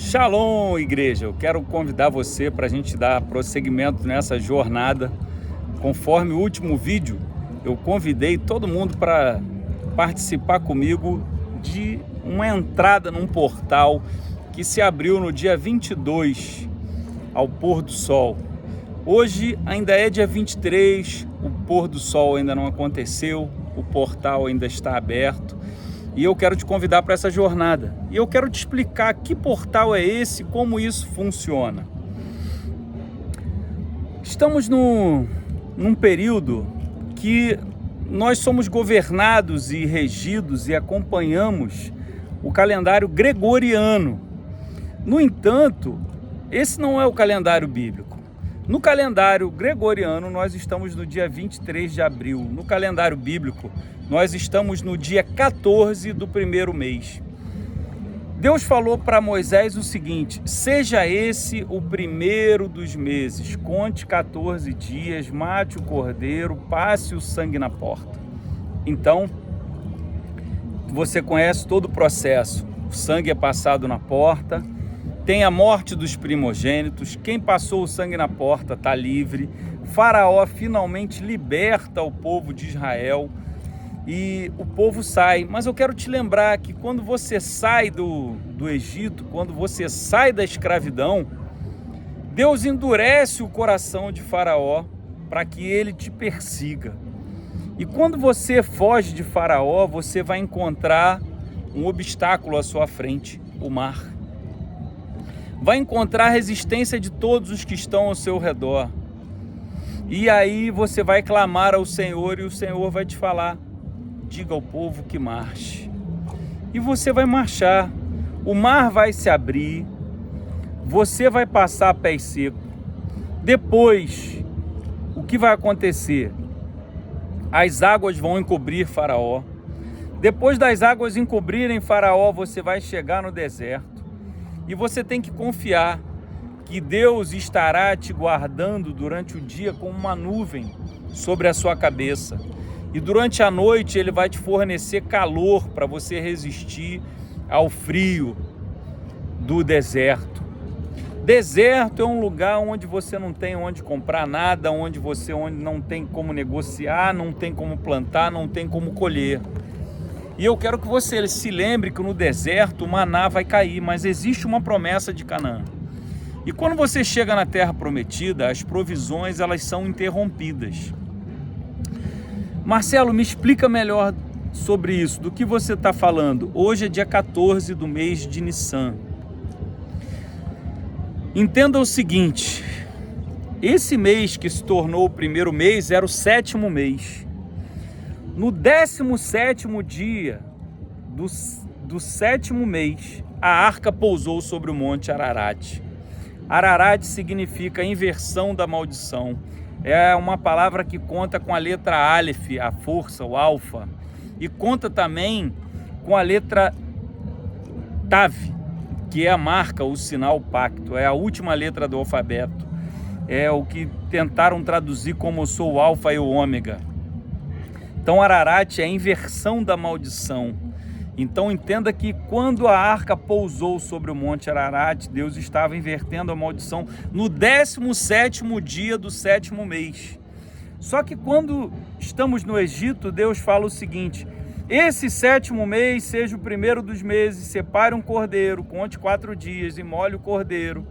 Shalom, igreja! Eu quero convidar você para a gente dar prosseguimento nessa jornada. Conforme o último vídeo, eu convidei todo mundo para participar comigo de uma entrada num portal que se abriu no dia 22, ao pôr do sol. Hoje ainda é dia 23, o pôr do sol ainda não aconteceu, o portal ainda está aberto. E eu quero te convidar para essa jornada. E eu quero te explicar que portal é esse, como isso funciona. Estamos num período que nós somos governados e regidos e acompanhamos o calendário gregoriano. No entanto, esse não é o calendário bíblico. No calendário gregoriano, nós estamos no dia 23 de abril. No calendário bíblico, nós estamos no dia 14 do primeiro mês. Deus falou para Moisés o seguinte: seja esse o primeiro dos meses, conte 14 dias, mate o cordeiro, passe o sangue na porta. Então, você conhece todo o processo. O sangue é passado na porta, tem a morte dos primogênitos, quem passou o sangue na porta está livre. Faraó finalmente liberta o povo de Israel e o povo sai. Mas eu quero te lembrar que quando você sai do Egito, quando você sai da escravidão, Deus endurece o coração de Faraó para que ele te persiga. E quando você foge de Faraó, você vai encontrar um obstáculo à sua frente, o mar. Vai encontrar a resistência de todos os que estão ao seu redor. E aí você vai clamar ao Senhor e o Senhor vai te falar: diga ao povo que marche. E você vai marchar. O mar vai se abrir. Você vai passar a pé seco. Depois, o que vai acontecer? As águas vão encobrir Faraó. Depois das águas encobrirem Faraó, você vai chegar no deserto. E você tem que confiar que Deus estará te guardando durante o dia com uma nuvem sobre a sua cabeça. E durante a noite Ele vai te fornecer calor para você resistir ao frio do deserto. Deserto é um lugar onde você não tem onde comprar nada, onde não tem como negociar, não tem como plantar, não tem como colher. E eu quero que você se lembre que no deserto o maná vai cair, mas existe uma promessa de Canaã. E quando você chega na terra prometida, as provisões elas são interrompidas. Marcelo, me explica melhor sobre isso, do que você está falando. Hoje é dia 14 do mês de Nissan. Entenda o seguinte: esse mês que se tornou o primeiro mês era o 7º mês. No 17º dia do 7º mês, a arca pousou sobre o monte Ararat. Ararat significa inversão da maldição. É uma palavra que conta com a letra Aleph, a força, o alfa, e conta também com a letra Tav, que é a marca, o sinal, o pacto. É a última letra do alfabeto. É o que tentaram traduzir como eu sou o alfa e o ômega. Então Ararat é a inversão da maldição. Então entenda que quando a arca pousou sobre o monte Ararat, Deus estava invertendo a maldição no 17º dia do 7º mês. Só que quando estamos no Egito, Deus fala o seguinte: esse 7º mês seja o primeiro dos meses, separe um cordeiro, conte 4 dias e molhe o cordeiro.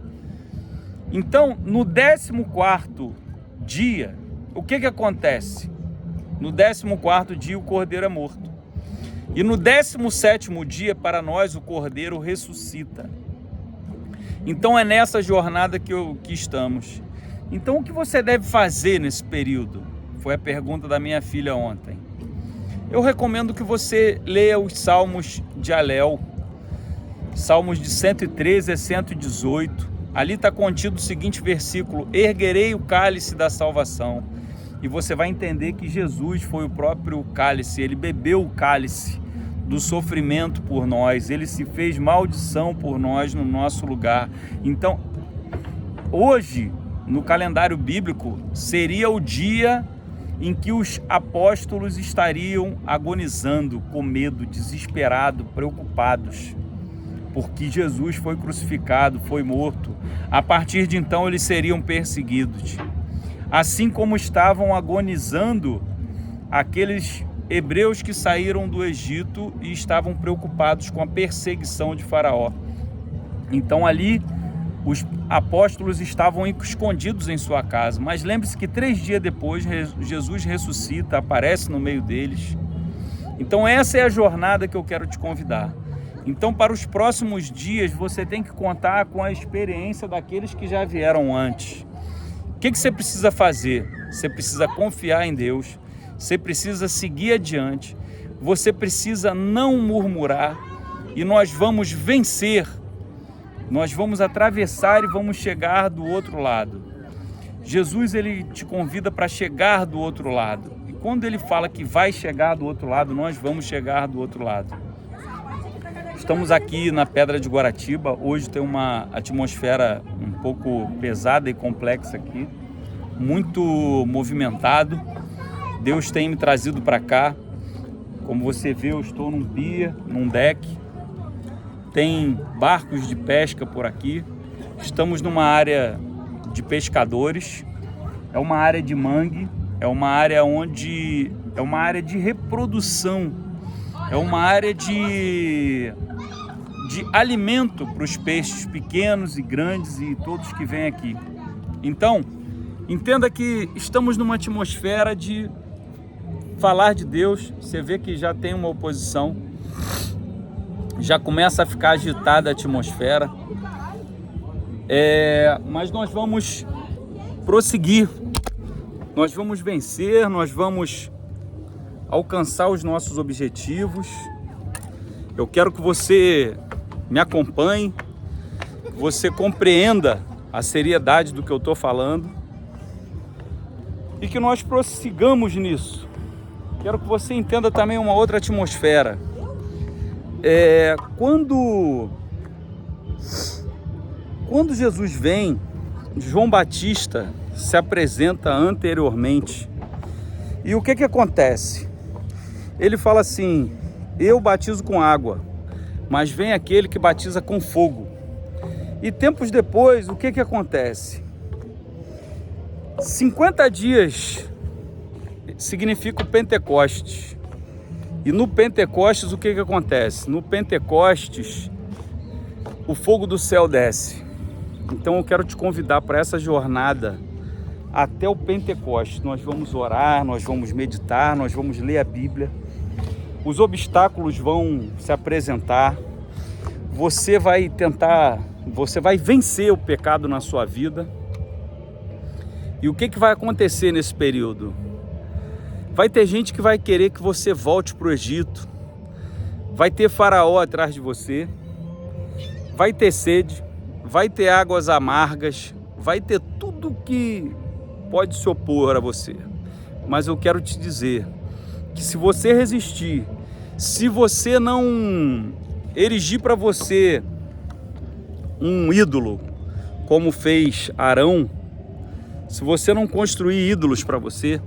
Então no 14º dia, o que acontece? No 14º dia o cordeiro é morto. E no 17º dia, para nós, o cordeiro ressuscita. Então é nessa jornada que estamos. Então o que você deve fazer nesse período? Foi a pergunta da minha filha ontem. Eu recomendo que você leia os Salmos de Alel. Salmos de 113 a 118. Ali está contido o seguinte versículo: erguerei o cálice da salvação. E você vai entender que Jesus foi o próprio cálice, ele bebeu o cálice do sofrimento por nós, ele se fez maldição por nós no nosso lugar. Então, hoje, no calendário bíblico, seria o dia em que os apóstolos estariam agonizando, com medo, desesperados, preocupados. porque Jesus foi crucificado, foi morto. A partir de então eles seriam perseguidos. Assim como estavam agonizando aqueles hebreus que saíram do Egito e estavam preocupados com a perseguição de Faraó. Então ali os apóstolos estavam escondidos em sua casa, mas lembre-se que 3 dias depois Jesus ressuscita, aparece no meio deles. Então essa é a jornada que eu quero te convidar. Então para os próximos dias você tem que contar com a experiência daqueles que já vieram antes. O que você precisa fazer? Você precisa confiar em Deus, você precisa seguir adiante, você precisa não murmurar e nós vamos vencer. Nós vamos atravessar e vamos chegar do outro lado. Jesus, ele te convida para chegar do outro lado. E quando ele fala que vai chegar do outro lado, nós vamos chegar do outro lado. Estamos aqui na Pedra de Guaratiba. Hoje tem uma atmosfera um pouco pesada e complexa aqui. Muito movimentado. Deus tem me trazido para cá. Como você vê, eu estou num pier, num deck. Tem barcos de pesca por aqui. Estamos numa área de pescadores. É uma área de mangue. É uma área onde é uma área de reprodução. É uma área de alimento para os peixes pequenos e grandes e todos que vêm aqui. Então, entenda que estamos numa atmosfera de falar de Deus. Você vê que já tem uma oposição. Já começa a ficar agitada a atmosfera, mas nós vamos prosseguir, nós vamos vencer, nós vamos alcançar os nossos objetivos. Eu quero que você me acompanhe, que você compreenda a seriedade do que eu estou falando e que nós prossigamos nisso. Quero que você entenda também uma outra atmosfera. Quando Jesus vem, João Batista se apresenta anteriormente. E o que acontece? Ele fala assim: eu batizo com água, mas vem aquele que batiza com fogo. E tempos depois, o que acontece? 50 dias significa o Pentecostes. E no Pentecostes, o que acontece? No Pentecostes, o fogo do céu desce. Então eu quero te convidar para essa jornada até o Pentecostes. Nós vamos orar, nós vamos meditar, nós vamos ler a Bíblia. Os obstáculos vão se apresentar. Você vai vencer o pecado na sua vida. E o que vai acontecer nesse período? Vai ter gente que vai querer que você volte para o Egito. Vai ter Faraó atrás de você. Vai ter sede. Vai ter águas amargas. Vai ter tudo que pode se opor a você. Mas eu quero te dizer que se você resistir, se você não erigir para você um ídolo, como fez Arão, se você não construir ídolos para você,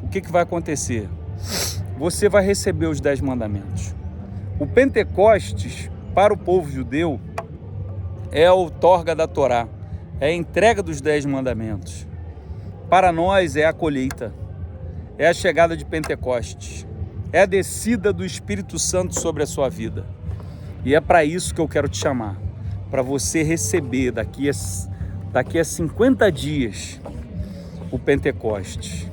o que vai acontecer? Você vai receber os 10 mandamentos. O Pentecostes, para o povo judeu, é a outorga da Torá, é a entrega dos 10 mandamentos. Para nós é a colheita, é a chegada de Pentecostes, é a descida do Espírito Santo sobre a sua vida. E é para isso que eu quero te chamar, para você receber daqui a 50 dias o Pentecostes.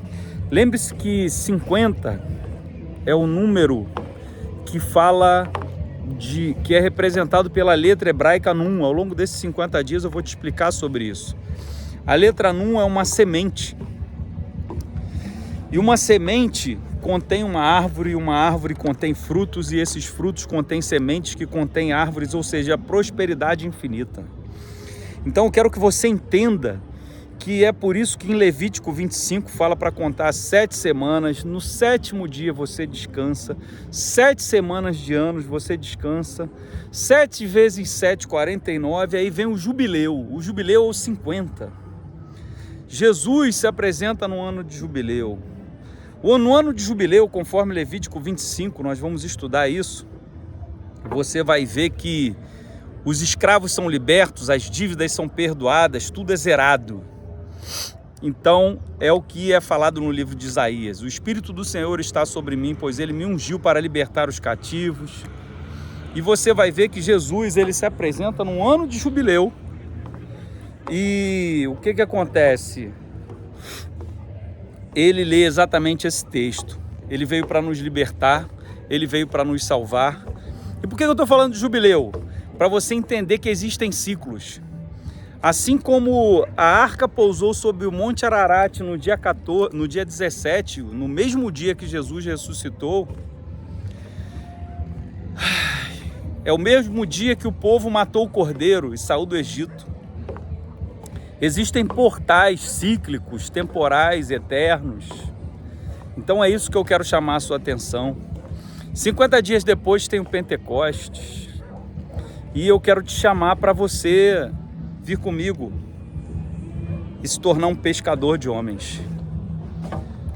Lembre-se que 50 é o número que que é representado pela letra hebraica Nun. Ao longo desses 50 dias eu vou te explicar sobre isso. A letra Nun é uma semente. E uma semente contém uma árvore contém frutos, e esses frutos contêm sementes que contêm árvores, ou seja, a prosperidade infinita. Então eu quero que você entenda que é por isso que em Levítico 25 fala para contar 7 semanas, no 7º dia você descansa, 7 semanas de anos você descansa, 7 vezes 7, 49, aí vem o jubileu é o 50. Jesus se apresenta no ano de jubileu. No ano de jubileu, conforme Levítico 25, nós vamos estudar isso, você vai ver que Os escravos são libertos, as dívidas são perdoadas, tudo é zerado. Então, é o que é falado no livro de Isaías. O Espírito do Senhor está sobre mim, pois Ele me ungiu para libertar os cativos. E você vai ver que Jesus, ele se apresenta num ano de jubileu. E o que acontece? Ele lê exatamente esse texto. Ele veio para nos libertar, ele veio para nos salvar. E por que eu estou falando de jubileu? Para você entender que existem ciclos. Assim como a arca pousou sobre o Monte Ararat no dia 17, no mesmo dia que Jesus ressuscitou, é o mesmo dia que o povo matou o cordeiro e saiu do Egito. Existem portais cíclicos, temporais, eternos. Então é isso que eu quero chamar a sua atenção. 50 dias depois tem o Pentecostes. E eu quero te chamar para você vir comigo e se tornar um pescador de homens.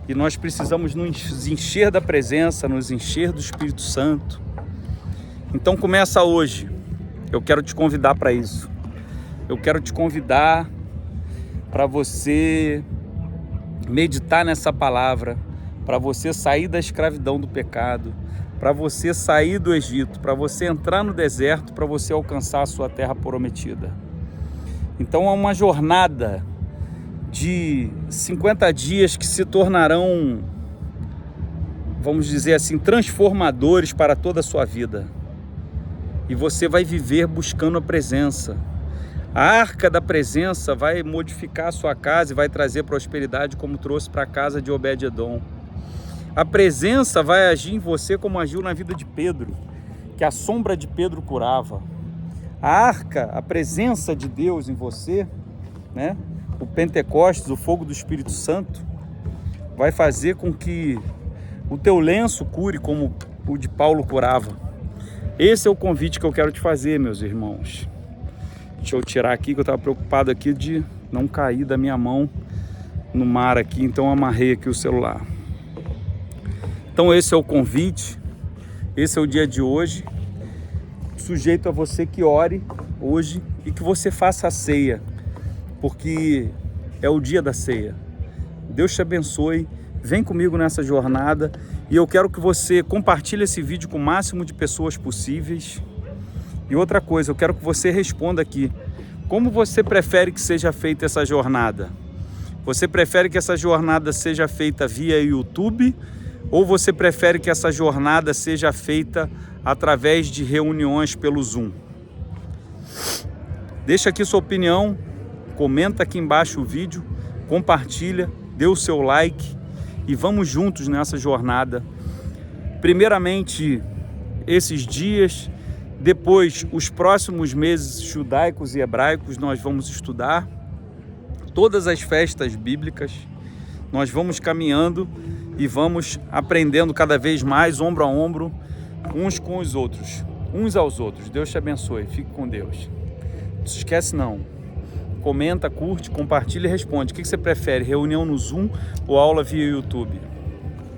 E nós precisamos nos encher da presença, nos encher do Espírito Santo. Então começa hoje. Eu quero te convidar para isso. Eu quero te convidar para você meditar nessa palavra, para você sair da escravidão do pecado, para você sair do Egito, para você entrar no deserto, para você alcançar a sua terra prometida. Então é uma jornada de 50 dias que se tornarão, vamos dizer assim, transformadores para toda a sua vida. E você vai viver buscando a presença. A arca da presença vai modificar a sua casa e vai trazer prosperidade como trouxe para a casa de Obed-Edom. A presença vai agir em você como agiu na vida de Pedro, que a sombra de Pedro curava. A arca, a presença de Deus em você, né? O Pentecostes, o fogo do Espírito Santo, vai fazer com que o teu lenço cure como o de Paulo curava. Esse é o convite que eu quero te fazer, meus irmãos. Deixa eu tirar aqui, que eu estava preocupado aqui de não cair da minha mão no mar aqui, então eu amarrei aqui o celular. Então esse é o convite, esse é o dia de hoje, sujeito a você que ore hoje e que você faça a ceia, porque é o dia da ceia. Deus te abençoe, vem comigo nessa jornada e eu quero que você compartilhe esse vídeo com o máximo de pessoas possíveis. E outra coisa, eu quero que você responda aqui, como você prefere que seja feita essa jornada? Você prefere que essa jornada seja feita via YouTube ou você prefere que essa jornada seja feita através de reuniões pelo Zoom? Deixa aqui sua opinião, comenta aqui embaixo o vídeo, compartilha, dê o seu like e vamos juntos nessa jornada. Primeiramente, esses dias, depois os próximos meses judaicos e hebraicos, nós vamos estudar todas as festas bíblicas, nós vamos caminhando e vamos aprendendo cada vez mais, ombro a ombro, uns com os outros, uns aos outros. Deus te abençoe, fique com Deus. Não se esquece não, comenta, curte, compartilha e responde. O que você prefere, reunião no Zoom ou aula via YouTube?